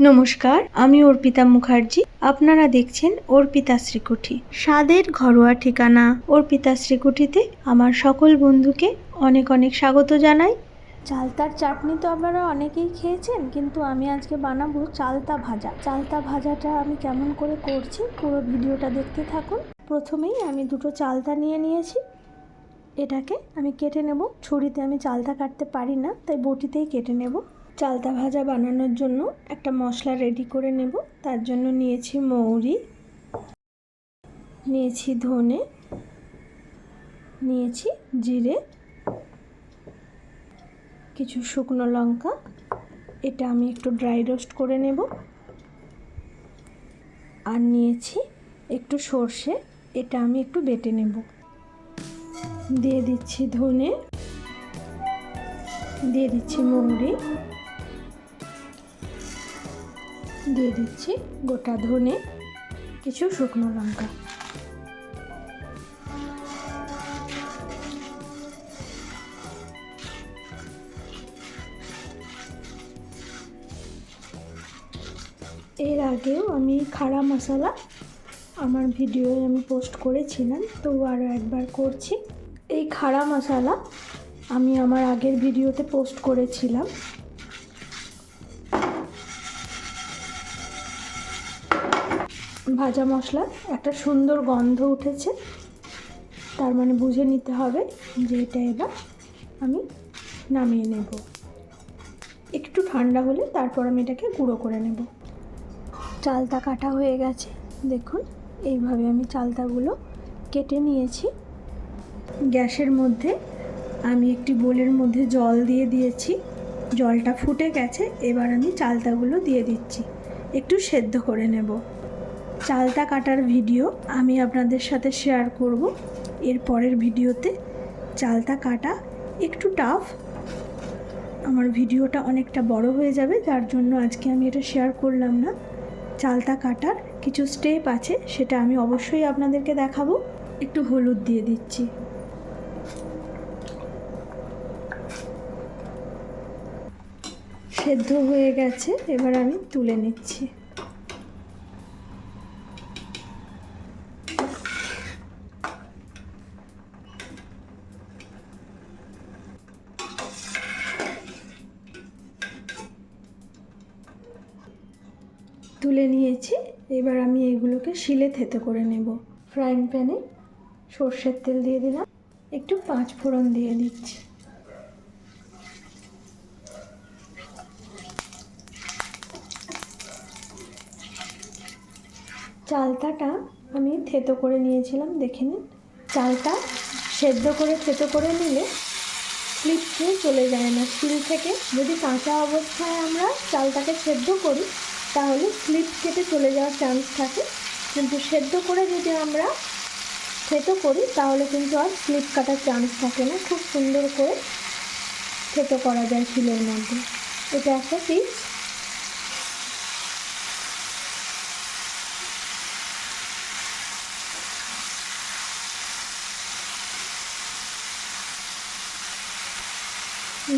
নমস্কার, আমি অর্পিতা মুখার্জি। আপনারা দেখছেন অর্পিতা শ্রীকুঠি। স্বাদের ঘরোয়া ঠিকানা অর্পিতা শ্রীকুঠিতে আমার সকল বন্ধুকে অনেক অনেক স্বাগত জানাই। চালতার চাটনি তো আপনারা অনেকেই খেয়েছেন, কিন্তু আমি আজকে বানাবো চালতা ভাজা। চালতা ভাজাটা আমি কেমন করে করছি পুরো ভিডিওটা দেখতে থাকুন। প্রথমেই আমি দুটো চালতা নিয়েছি। এটাকে আমি কেটে নেব। ছুরিতে আমি চালতা কাটতে পারি না, তাই বটিতেই কেটে নেব। চালতা ভাজা বানানোর জন্য একটা মশলা রেডি করে নেব। তার জন্য নিয়েছি মৌরি, নিয়েছি ধনে, নিয়েছি জিরে, কিছু শুকনো লঙ্কা। এটা আমি একটু ড্রাই রোস্ট করে নেব। আর নিয়েছি একটু সর্ষে, এটা আমি একটু বেটে নেব। দিয়ে দিচ্ছি ধনে, দিয়ে দিচ্ছি মৌরি, দিয়ে দিচ্ছি গোটা ধনে, কিছু শুকনো লঙ্কা। এর আগেও আমি খাড়া মশলা আমার ভিডিওয়ে আমি পোস্ট করেছিলাম, তো আরও একবার করছি। এই খাড়া মশলা আমি আমার আগের ভিডিওতে পোস্ট করেছিলাম। ভাজা মশলার একটা সুন্দর গন্ধ উঠেছে, তার মানে বুঝে নিতে হবে যে এটা এবার আমি নামিয়ে নেব। একটু ঠান্ডা হলে তারপর আমি এটাকে গুঁড়ো করে নেব। চালতা কাটা হয়ে গেছে, দেখুন এইভাবে আমি চালতাগুলো কেটে নিয়েছি। গ্যাসের মধ্যে আমি একটি বোলের মধ্যে জল দিয়ে দিয়েছি। জলটা ফুটে গেছে, এবার আমি চালতাগুলো দিয়ে দিচ্ছি, একটু সেদ্ধ করে নেব। চালতা কাটার ভিডিও আমি আপনাদের সাথে শেয়ার করব এর পরের ভিডিওতে। চালতা কাটা একটু টাফ, আমার ভিডিওটা অনেকটা বড় হয়ে যাবে, যার জন্য আজকে আমি এটা শেয়ার করলাম না। চালতা কাটার কিছু স্টেপ আছে, সেটা আমি অবশ্যই আপনাদেরকে দেখাবো। একটু হলুদ দিয়ে দিচ্ছি। সেদ্ধ হয়ে গেছে, এবার আমি তুলে নিচ্ছি। তুলে নিয়েছি, এবার আমি এগুলোকে শিলে থেতো করে নেব। ফ্রাইং প্যানে সর্ষের তেল দিয়ে দিলাম, একটু 5 ফোড়ন দিয়ে দিচ্ছি। চালতাটা আমি থেতো করে নিয়েছিলাম, দেখে নিন। চালটা সেদ্ধ করে থেতো করে নিলে স্লিপ খেয়ে চলে যায় না শিল থেকে। যদি কাঁচা অবস্থায় আমরা চালটাকে সেদ্ধ করি তাহলে স্লিপ কেটে চলে যাওয়ার চান্স থাকে, কিন্তু সেদ্ধ করে যদি আমরা থেতো করি তাহলে কিন্তু আর স্লিপ কাটার চান্স থাকে না। খুব সুন্দর করে থেতো করা যায় শিলের মধ্যে। এটা একটা টিপস।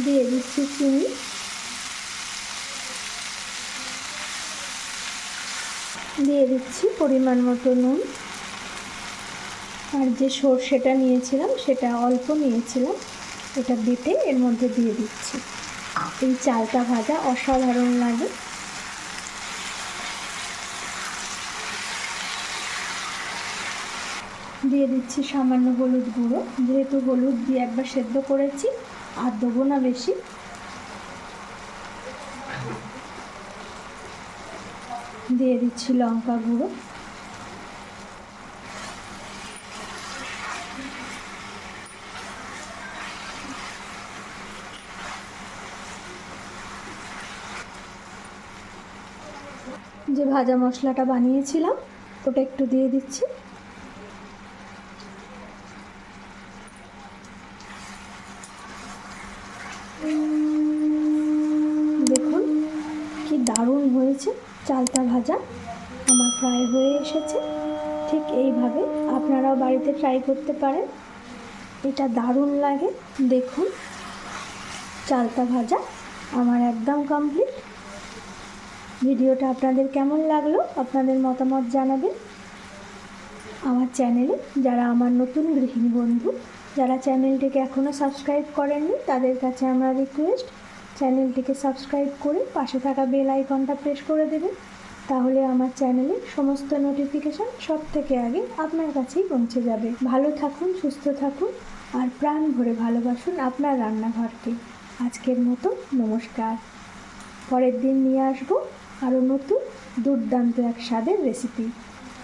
দিয়ে দিচ্ছি চিনি, দিয়ে দিচ্ছি পরিমাণ মতো নুন। আর যে সর্ষেটা নিয়েছিলাম সেটা অল্প নিয়েছিলাম, এটা বেটে এর মধ্যে দিয়ে দিচ্ছি। এই চালতা ভাজা অসাধারণ লাগে। দিয়ে দিচ্ছি সামান্য হলুদ গুঁড়ো, যেহেতু হলুদ দিয়ে একবার সেদ্ধ করেছি আর দেবো না বেশি। দিয়ে দিচ্ছি লঙ্কা গুঁড়ো, যে ভাজা মশলাটা বানিয়েছিলাম ওটা একটু দিয়ে দিচ্ছি। দেখুন কি দারুণ হয়েছে চালতা ভাজা, আমার প্রায় হয়ে এসেছে। ঠিক এইভাবে আপনারাও বাড়িতে ট্রাই করতে পারেন, এটা দারুণ লাগে। দেখুন চালতা ভাজা আমার একদম কমপ্লিট। ভিডিওটা আপনাদের কেমন লাগলো আপনাদের মতামত জানাবেন। আমার চ্যানেলে যারা আমার নতুন গৃহিণী বন্ধু যারা চ্যানেলটিকে এখনও সাবস্ক্রাইব করেননি তাদের কাছে আমার রিকোয়েস্ট, চ্যানেলটিকে সাবস্ক্রাইব করে পাশে থাকা বেল আইকনটা প্রেস করে দেবেন। তাহলে আমার চ্যানেলে সমস্ত নোটিফিকেশান সব থেকে আগে আপনার কাছেই পৌঁছে যাবে। ভালো থাকুন, সুস্থ থাকুন আর প্রাণ ভরে ভালোবাসুন আপনার রান্নাঘরকে। আজকের মতো নমস্কার। পরের দিন নিয়ে আসবো আরও নতুন দুর্দান্ত এক স্বাদের রেসিপি।